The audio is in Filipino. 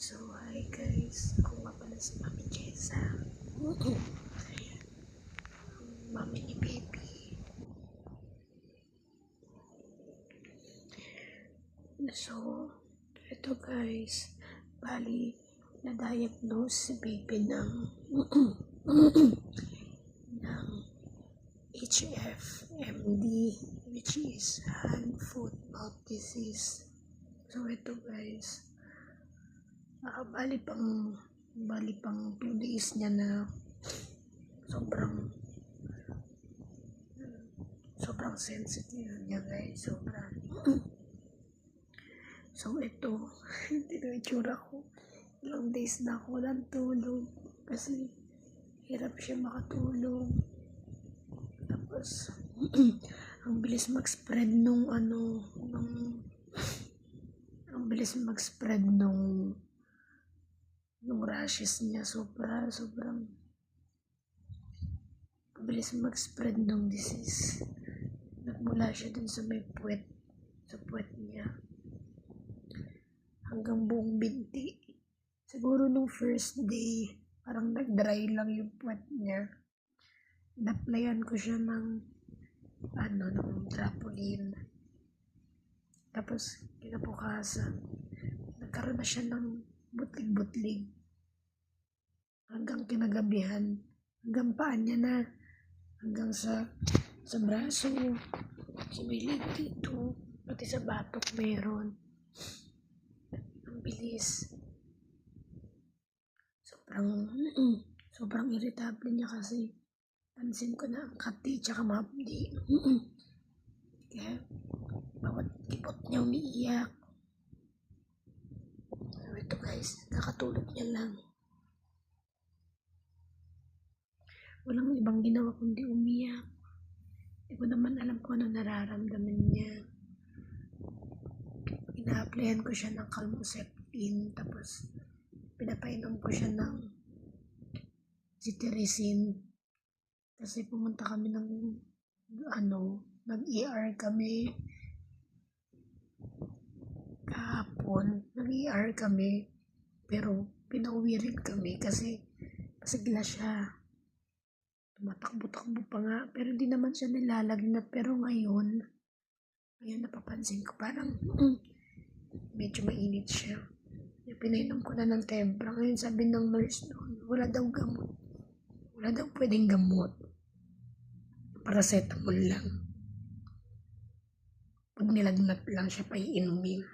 So, hi guys. Ako nga pala si Mami Jessa. Mami ni Baby. So, ito guys. Bali, na-diagnose si Baby ng HFMD, which is hand, foot, mouth disease. So, ito guys. Bali pang 2 days niya na sobrang sensitive niya guys, sobrang. So ito, hindi na itsura ko. Ilang days na ako walang tulog kasi hirap siya makatulog. Tapos ang bilis mag-spread nung rashes niya, sobrang bilis mag-spread ng disease. Nagmula siya dun sa may puwet, sa puwet niya hanggang buong binti. Siguro nung first day parang nag-dry lang yung puwet niya. Inaplayan ko siya ng trampoline. Tapos kinabukasan nagkaroon na siya ng butlig-butlig hanggang kinagabihan, hanggang paan niya na, hanggang sa braso, sa may leg dito, pati sa batok meron. Ang bilis. Sobrang irritable niya kasi pansin ko na ang kati tsaka mabdi. Kaya bawat kipot niya umiiyak. So ito guys, nakatulog niya lang. Walang ibang ginawa kundi umiyak. Hindi ko naman alam kung ano nararamdaman niya. Ina-applyan ko siya ng Calmosepine, tapos pinapainom ko siya ng cetirizine. Kasi pumunta kami nag-ER kami kahapon. Nag-ER kami, pero pinauwi rin kami kasi pasigla siya. Tumatakbo-takbo pa nga, pero hindi naman siya nilalagnat. Pero ngayon napapansin ko parang medyo mainit siya. Pinainom ko na ng tempra. Ngayon sabi ng nurse noon, wala daw gamot. Wala daw pwedeng gamot. Paracetamol lang. Pag nilagnat lang siya pa iinumin.